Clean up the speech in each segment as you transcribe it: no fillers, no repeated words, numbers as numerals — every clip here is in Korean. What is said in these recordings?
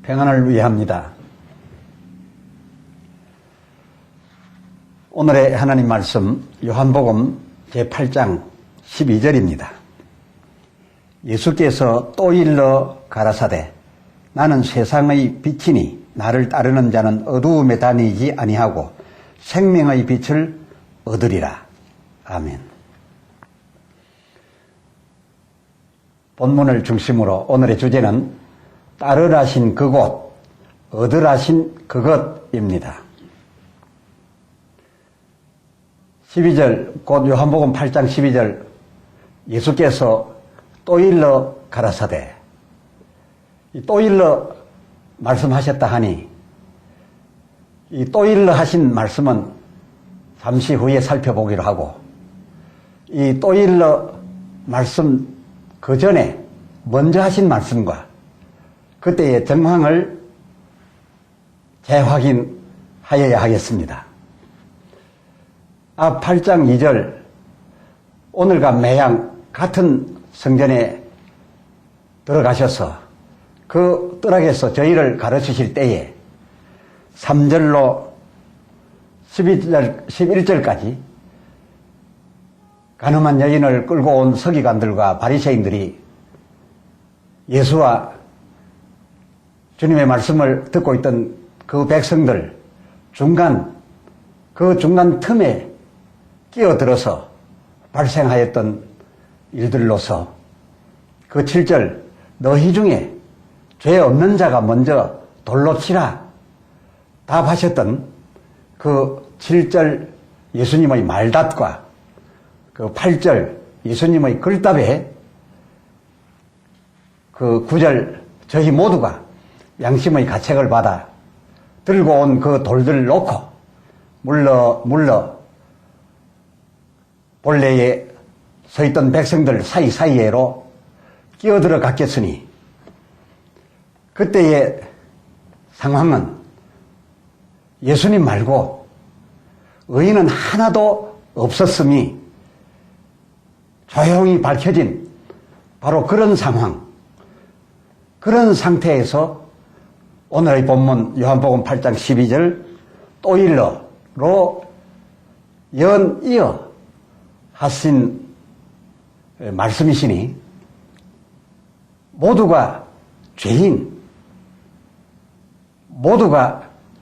평안을 위합니다. 오늘의 하나님 말씀 요한복음 제8장 12절입니다. 예수께서 또 일러 가라사대 나는 세상의 빛이니 나를 따르는 자는 어두움에 다니지 아니하고 생명의 빛을 얻으리라. 아멘. 본문을 중심으로 오늘의 주제는 따르라신 그곳, 얻으라신 그것입니다. 12절, 곧 요한복음 8장 12절, 예수께서 또 일러 가라사대, 또 일러 말씀하셨다 하니, 이 또 일러 하신 말씀은 잠시 후에 살펴보기로 하고, 이 또 일러 말씀 그 전에 먼저 하신 말씀과 그때의 정황을 재확인하여야 하겠습니다. 앞 8장 2절, 오늘과 매양 같은 성전에 들어가셔서 그 뜰락에서 저희를 가르치실 때에 3절로 11절까지 가늠한 여인을 끌고 온 서기관들과 바리새인들이 예수와 주님의 말씀을 듣고 있던 그 백성들 그 중간 틈에 끼어들어서 발생하였던 일들로서 그 7절 너희 중에 죄 없는 자가 먼저 돌로 치라 답하셨던 그 7절 예수님의 말답과 그 8절 예수님의 글답에 그 9절 저희 모두가 양심의 가책을 받아 들고 온 그 돌들 놓고 물러 본래에 서 있던 백성들 사이사이에로 끼어들어 갔겠으니 그때의 상황은 예수님 말고 의인은 하나도 없었음이 조용히 밝혀진 바로 그런 상황, 그런 상태에서 오늘의 본문 요한복음 8장 12절 또 일러로 연이어 하신 말씀이시니 모두가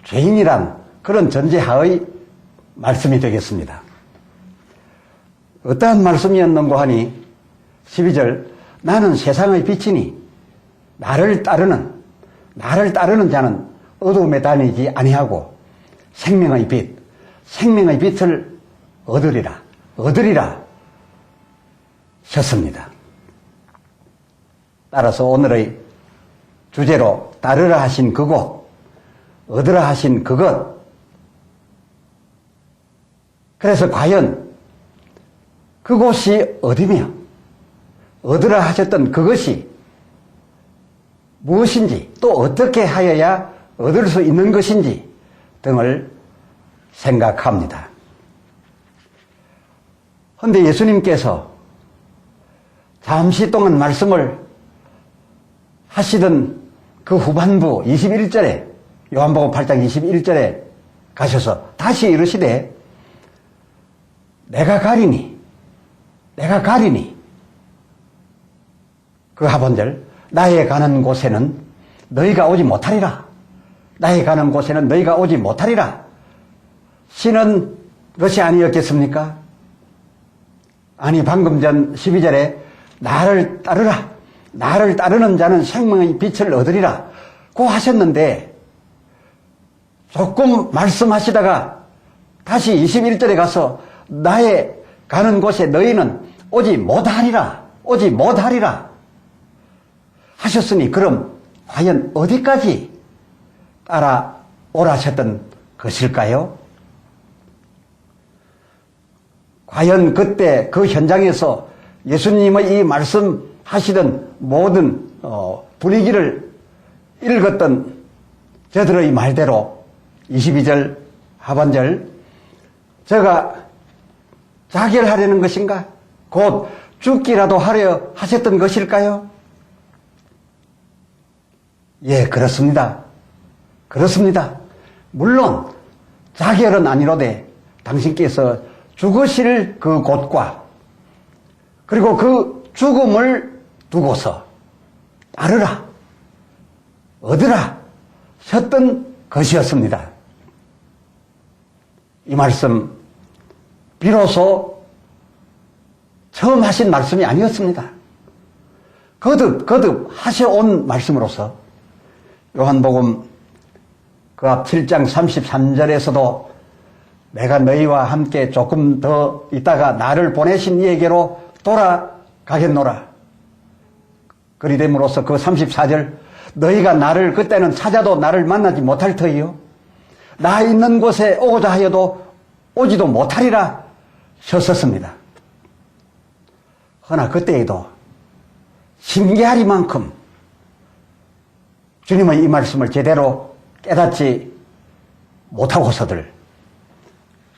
죄인이란 그런 전제하의 말씀이 되겠습니다. 어떠한 말씀이었는고 하니 12절 나는 세상의 빛이니 나를 따르는 자는 어두움에 다니지 아니하고 생명의 빛을 얻으리라 셨습니다. 따라서 오늘의 주제로 따르라 하신 그곳, 얻으라 하신 그것. 그래서 과연 그곳이 어디며 얻으라 하셨던 그것이 무엇인지 또 어떻게 하여야 얻을 수 있는 것인지 등을 생각합니다. 그런데 예수님께서 잠시 동안 말씀을 하시던 그 후반부 21절에 요한복음 8장 21절에 가셔서 다시 이르시되 내가 가리니 그 하반절 나의 가는 곳에는 너희가 오지 못하리라. 신은 것이 아니었겠습니까? 아니 방금 전 12절에 나를 따르는 자는 생명의 빛을 얻으리라 고 하셨는데 조금 말씀하시다가 다시 21절에 가서 나의 가는 곳에 너희는 오지 못하리라 하셨으니 그럼 과연 어디까지 따라오라셨던 것일까요? 과연 그때 그 현장에서 예수님의 이 말씀하시던 모든 분위기를 읽었던 저들의 말대로 22절 하반절 제가 자결하려는 것인가? 곧 죽기라도 하려 하셨던 것일까요? 예, 그렇습니다. 그렇습니다. 물론 자결은 아니로되 당신께서 죽으실 그 곳과 그리고 그 죽음을 두고서 따르라, 얻으라 셨던 것이었습니다. 이 말씀 비로소 처음 하신 말씀이 아니었습니다. 거듭 하셔온 말씀으로서 요한복음 그 앞 7장 33절에서도 내가 너희와 함께 조금 더 있다가 나를 보내신 이에게로 돌아가겠노라. 그리 됨으로써 그 34절 너희가 나를 그때는 찾아도 나를 만나지 못할 터이요 나 있는 곳에 오고자 하여도 오지도 못하리라 셨었습니다. 허나 그때에도 신기하리만큼 주님의 이 말씀을 제대로 깨닫지 못하고서들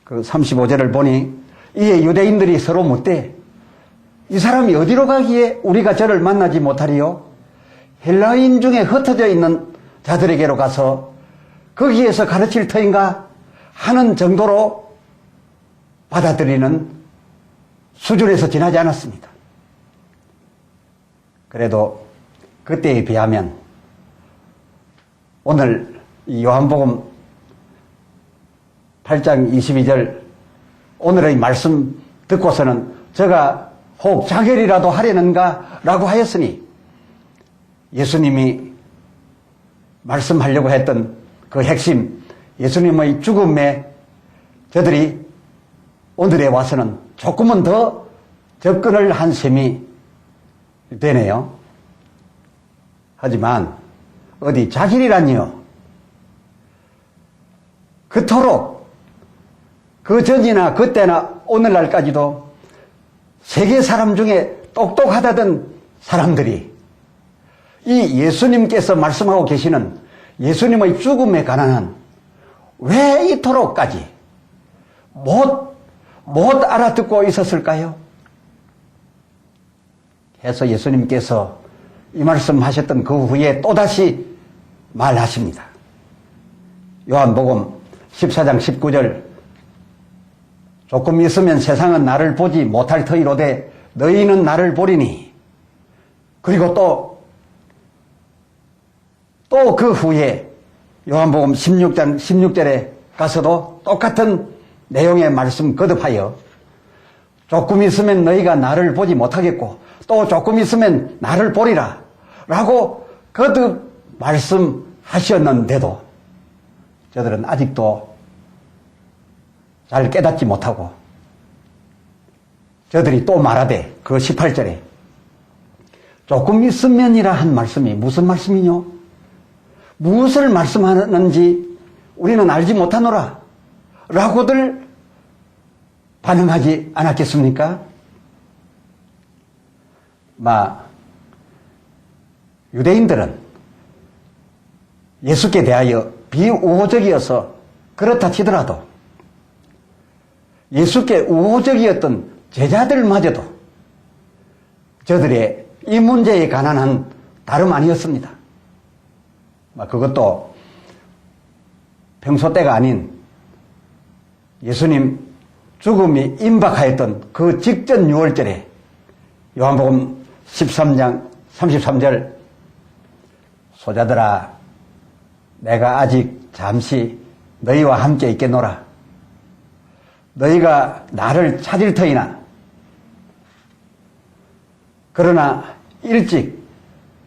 그 35절을 보니 이에 유대인들이 서로 묻되 이 사람이 어디로 가기에 우리가 저를 만나지 못하리요? 헬라인 중에 흩어져 있는 자들에게로 가서 거기에서 가르칠 터인가 하는 정도로 받아들이는 수준에서 지나지 않았습니다. 그래도 그때에 비하면 오늘 이 요한복음 8장 22절 오늘의 말씀 듣고서는 저가 혹 자결이라도 하려는가 라고 하였으니 예수님이 말씀하려고 했던 그 핵심 예수님의 죽음에 저들이 오늘에 와서는 조금은 더 접근을 한 셈이 되네요. 하지만 어디 자결이라니요. 그토록 그 전이나 그때나 오늘날까지도 세계 사람 중에 똑똑하다던 사람들이 이 예수님께서 말씀하고 계시는 예수님의 죽음에 관한 왜 이토록까지 못 알아듣고 있었을까요? 해서 예수님께서 이 말씀 하셨던 그 후에 또다시 말하십니다. 요한복음 14장 19절 조금 있으면 세상은 나를 보지 못할 터이로되 너희는 나를 보리니 그리고 또 그 후에 요한복음 16장 16절에 가서도 똑같은 내용의 말씀 거듭하여 조금 있으면 너희가 나를 보지 못하겠고 또 조금 있으면 나를 보리라 라고 거듭 말씀하셨는데도 저들은 아직도 잘 깨닫지 못하고 저들이 또 말하되 그 18절에 조금 있으면이라 한 말씀이 무슨 말씀이뇨? 무엇을 말씀하는지 우리는 알지 못하노라 라고들 반응하지 않았겠습니까? 유대인들은 예수께 대하여 비우호적이어서 그렇다 치더라도 예수께 우호적이었던 제자들마저도 저들의 이 문제에 관한 한 다름 아니었습니다. 그것도 평소 때가 아닌 예수님 죽음이 임박하였던 그 직전 6월절에 요한복음 13장 33절 소자들아 내가 아직 잠시 너희와 함께 있겠노라. 너희가 나를 찾을 터이나 그러나 일찍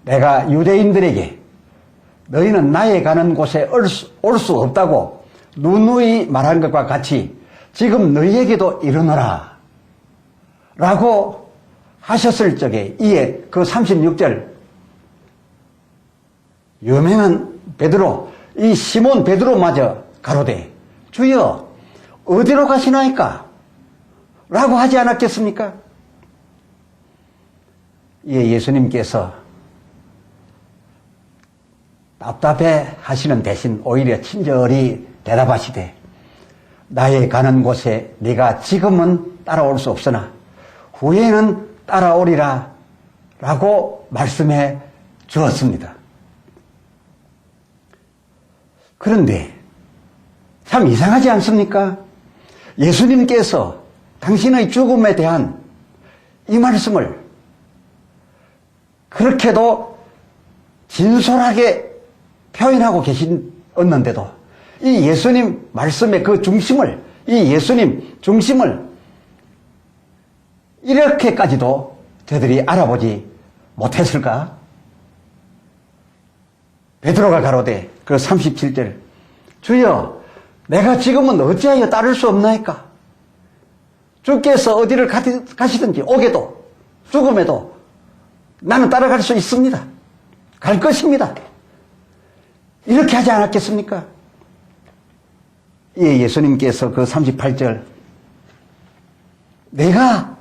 내가 유대인들에게 너희는 나의 가는 곳에 올 수 없다고 누누이 말한 것과 같이 지금 너희에게도 이르노라 라고 하셨을 적에 이에 그 36절 유명한 베드로 이 시몬 베드로마저 가로되 주여 어디로 가시나이까? 라고 하지 않았겠습니까? 이에 예수님께서 답답해 하시는 대신 오히려 친절히 대답하시되 나의 가는 곳에 네가 지금은 따라올 수 없으나 후에는 따라오리라 라고 말씀해 주었습니다. 그런데 참 이상하지 않습니까? 예수님께서 당신의 죽음에 대한 이 말씀을 그렇게도 진솔하게 표현하고 계셨는데도 이 예수님 말씀의 그 중심을, 이 예수님 중심을 이렇게까지도 저들이 알아보지 못했을까? 베드로가 가로되 그 37절 주여 내가 지금은 어찌하여 따를 수 없나이까? 주께서 어디를 가시든지 오게도 죽음에도 나는 따라갈 수 있습니다. 갈 것입니다. 이렇게 하지 않았겠습니까? 예, 예수님께서 그 38절 내가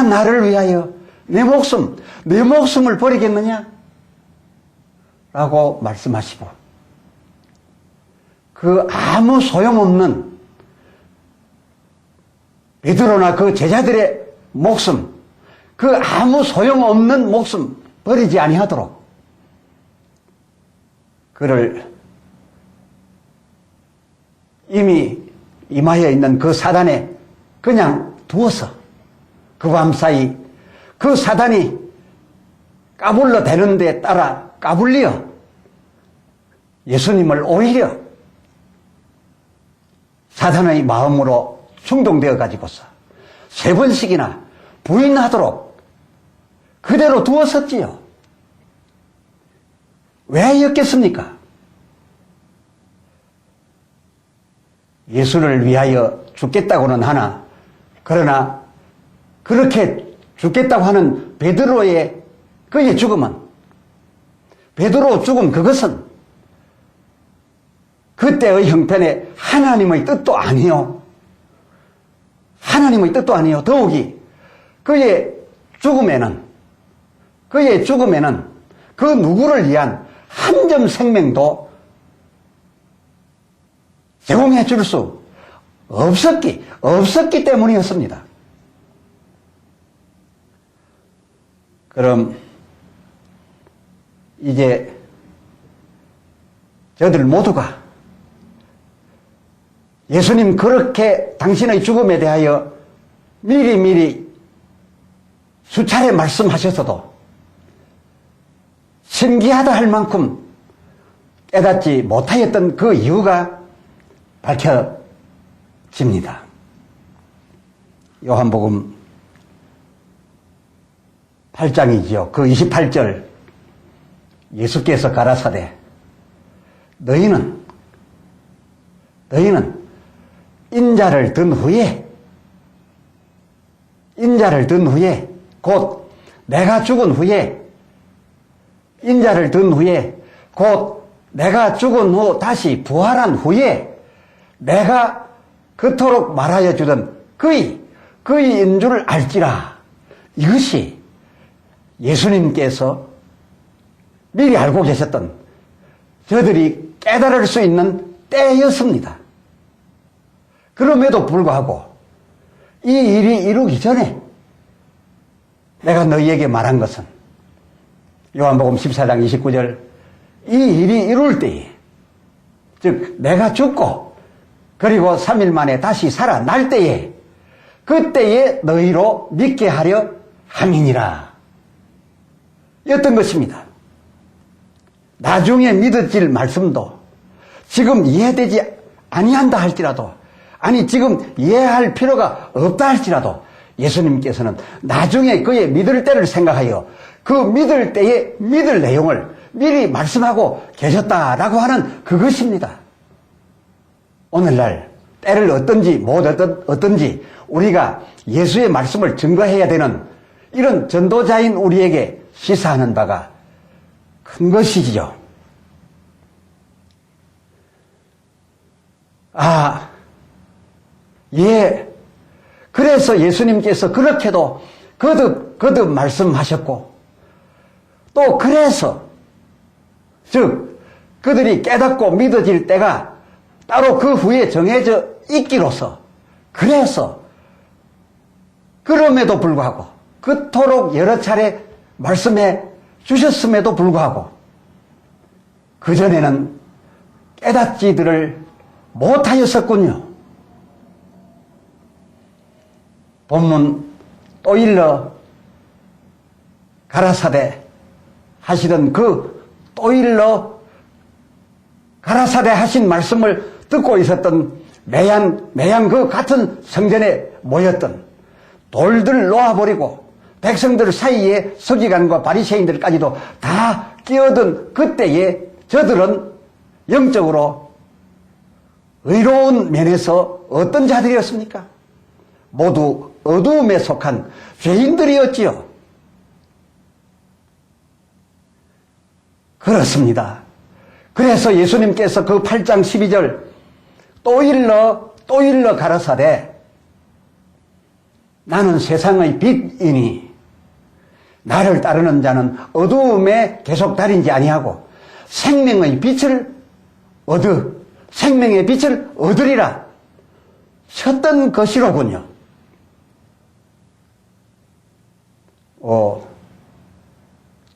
나를 위하여 내 목숨을 버리겠느냐? 라고 말씀하시고 그 아무 소용없는 베드로나 그 제자들의 목숨, 그 아무 소용없는 목숨 버리지 아니하도록 그를 이미 임하여 있는 그 사단에 그냥 두어서 그 밤사이 그 사단이 까불러 대는 데 따라 까불려 예수님을 오히려 사단의 마음으로 충동되어 가지고서 3번씩이나 부인하도록 그대로 두었었지요. 왜였겠습니까? 예수를 위하여 죽겠다고는 하나, 그러나 그렇게 죽겠다고 하는 베드로의 그의 죽음은, 베드로 죽음 그것은 그때의 형편에 하나님의 뜻도 아니요. 하나님의 뜻도 아니요. 더욱이 그의 죽음에는 그 누구를 위한 한 점 생명도 제공해 줄 수 없었기 때문이었습니다. 그럼 이제 저들 모두가 예수님 그렇게 당신의 죽음에 대하여 미리 수차례 말씀하셨어도 신기하다 할 만큼 깨닫지 못하였던 그 이유가 밝혀집니다. 요한복음 8장이지요. 그 28절 예수께서 가라사대 너희는 인자를 든 후에 곧 내가 죽은 후에 인자를 든 후에 곧 내가 죽은 후 다시 부활한 후에 내가 그토록 말하여 주던 그이인 줄 알지라. 이것이 예수님께서 미리 알고 계셨던 저들이 깨달을 수 있는 때였습니다. 그럼에도 불구하고 이 일이 이루기 전에 내가 너희에게 말한 것은 요한복음 14장 29절 이 일이 이룰 때에 즉 내가 죽고 그리고 3일 만에 다시 살아날 때에 그때에 너희로 믿게 하려 함이니라 였던 것입니다. 나중에 믿어질 말씀도 지금 이해되지 아니한다 할지라도 아니 지금 이해할 필요가 없다 할지라도 예수님께서는 나중에 그의 믿을 때를 생각하여 그 믿을 때에 믿을 내용을 미리 말씀하고 계셨다라고 하는 그것입니다. 오늘날 때를 어떤지 못 어떤지 우리가 예수의 말씀을 증거해야 되는 이런 전도자인 우리에게 시사하는 바가 큰 것이지요. 그래서 예수님께서 그렇게도 거듭 말씀하셨고 또 그래서 즉 그들이 깨닫고 믿어질 때가 따로 그 후에 정해져 있기로서 그래서 그럼에도 불구하고 그토록 여러 차례 말씀해 주셨음에도 불구하고 그전에는 깨닫지들을 못하였었군요. 본문 또 일러 가라사대 하시던 그 또 일러 가라사대 하신 말씀을 듣고 있었던 매양 그 같은 성전에 모였던 돌들 놓아버리고 백성들 사이에 서기관과 바리새인들까지도 다 끼어든 그때에 저들은 영적으로 의로운 면에서 어떤 자들이었습니까? 모두 어두움에 속한 죄인들이었지요. 그렇습니다. 그래서 예수님께서 그 8장 12절 또 일러 가라사대 나는 세상의 빛이니 나를 따르는 자는 어두움에 계속 다니지 아니하고 생명의 빛을 얻으리라 셨던 것이로군요.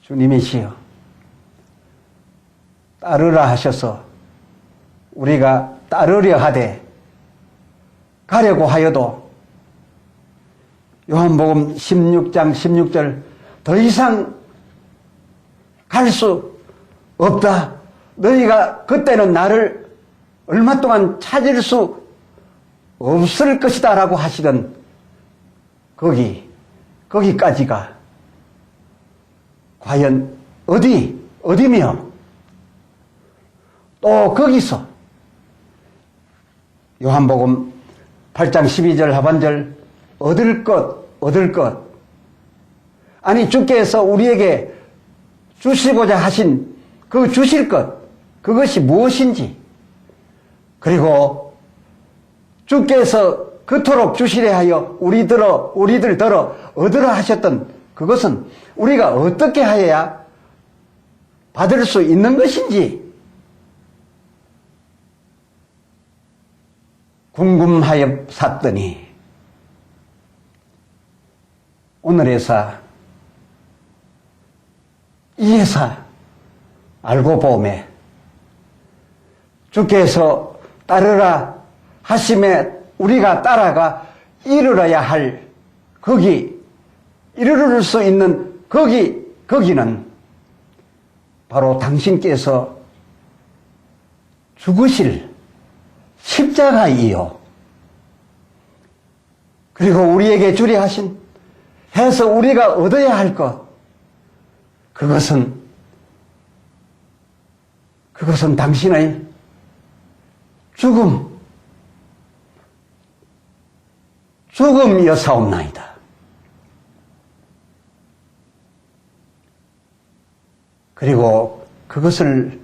주님이시여 따르라 하셔서 우리가 따르려 하되 가려고 하여도 요한복음 16장 16절 더 이상 갈 수 없다. 너희가 그때는 나를 얼마 동안 찾을 수 없을 것이다 라고 하시던 거기까지가 과연 어디며 또 거기서 요한복음 8장 12절 하반절 얻을 것 아니 주께서 우리에게 주시고자 하신 그 주실 것 그것이 무엇인지 그리고 주께서 그토록 주시려 하여 우리들더러 얻으라 하셨던 그것은 우리가 어떻게 하여야 받을 수 있는 것인지 궁금하여 샀더니 오늘에서 이에서 알고 보매 주께서 따르라 하심에 우리가 따라가 이르러야 할 이르를 수 있는 거기는 바로 당신께서 죽으실 십자가이요. 그리고 우리에게 주려 하신 해서 우리가 얻어야 할 것 그것은 당신의 죽음이었사옵나이다. 그리고 그것을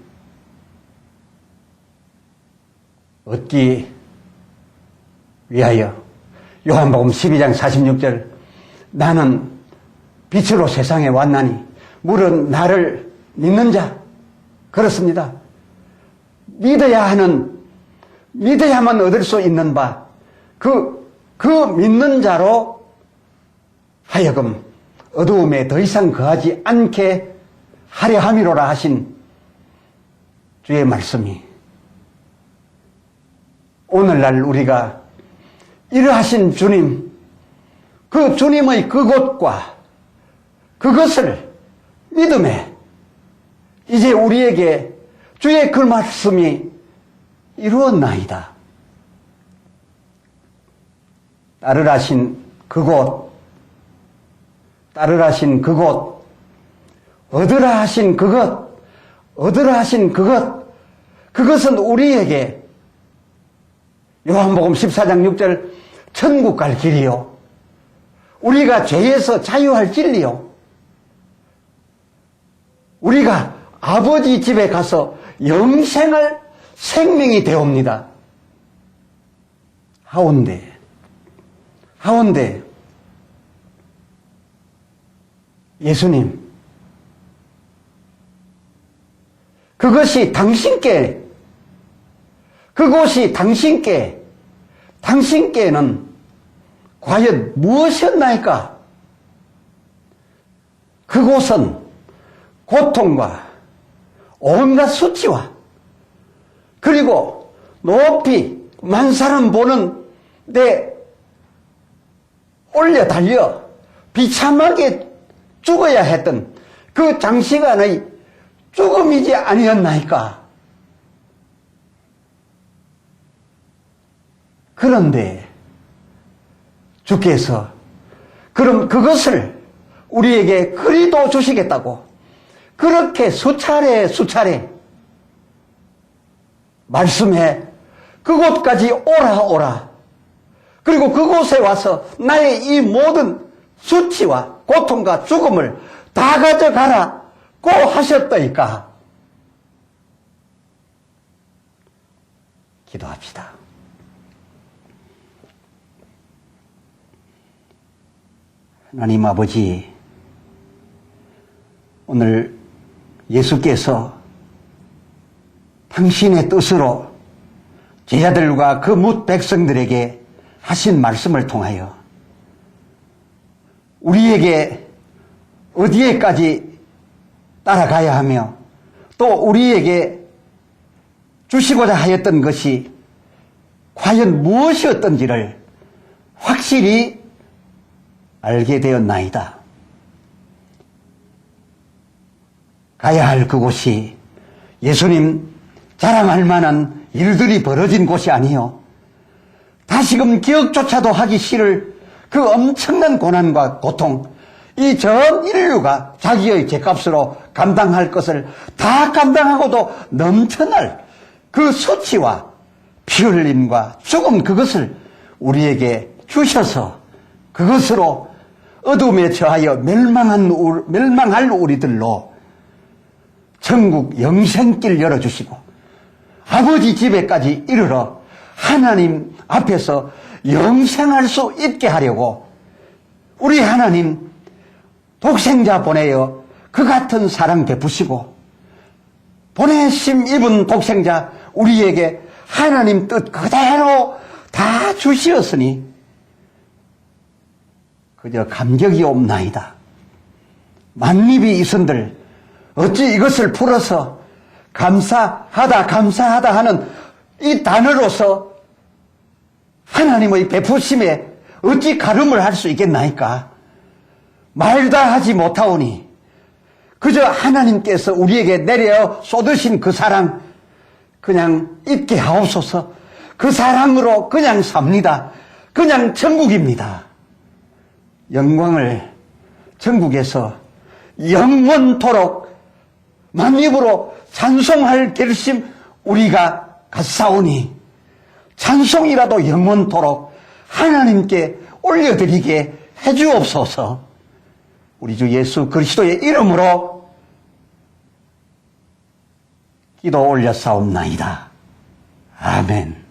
얻기 위하여 요한복음 12장 46절 나는 빛으로 세상에 왔나니 물은 나를 믿는 자 그렇습니다. 믿어야만 얻을 수 있는 바 그 믿는 자로 하여금 어두움에 더 이상 거하지 않게 하려 함이로라 하신 주의 말씀이 오늘날 우리가 이러하신 주님 그 주님의 그곳과 그것을 믿음에 이제 우리에게 주의 그 말씀이 이루었나이다. 따르라신 그곳 얻으라 하신 그것 그것은 우리에게 요한복음 14장 6절 천국 갈 길이요 우리가 죄에서 자유할 진리요 우리가 아버지 집에 가서 영생할 생명이 되옵니다. 하온데 예수님 그것이 그곳이 당신께는 과연 무엇이었나이까? 그곳은 고통과 온갖 수치와 그리고 높이 만사람 보는 데 올려 달려 비참하게 죽어야 했던 그 장시간의 죽음이지 아니었나이까. 그런데 주께서 그럼 그것을 우리에게 그리도 주시겠다고 그렇게 수차례 말씀해 그곳까지 오라 그리고 그곳에 와서 나의 이 모든 수치와 고통과 죽음을 다 가져가라고 하셨다니까. 기도합시다. 하나님 아버지, 오늘 예수께서 당신의 뜻으로 제자들과 그 뭇 백성들에게 하신 말씀을 통하여 우리에게 어디에까지 따라가야 하며 또 우리에게 주시고자 하였던 것이 과연 무엇이었던지를 확실히 알게 되었나이다. 가야 할 그곳이 예수님 자랑할 만한 일들이 벌어진 곳이 아니요 다시금 기억조차도 하기 싫을 그 엄청난 고난과 고통, 이 전 인류가 자기의 죄값으로 감당할 것을 다 감당하고도 넘쳐날 그 수치와 피 흘림과 죽음, 그것을 우리에게 주셔서 그것으로 어둠에 처하여 멸망할 우리들로 천국 영생길 열어주시고 아버지 집에까지 이르러 하나님 앞에서 영생할 수 있게 하려고 우리 하나님 독생자 보내어 그 같은 사랑 베푸시고 보내심 입은 독생자 우리에게 하나님 뜻 그대로 다 주시었으니 그저 감격이 없나이다. 만립이 있은들 어찌 이것을 풀어서 감사하다 하는 이 단어로서 하나님의 베푸심에 어찌 가름을 할 수 있겠나이까. 말도 하지 못하오니 그저 하나님께서 우리에게 내려 쏟으신 그 사랑 그냥 잊게 하옵소서. 그 사랑으로 그냥 삽니다. 그냥 천국입니다. 영광을 천국에서 영원토록 만입으로 찬송할 결심 우리가 갖사오니 찬송이라도 영원토록 하나님께 올려드리게 해주옵소서. 우리 주 예수 그리스도의 이름으로 기도 올렸사옵나이다. 아멘.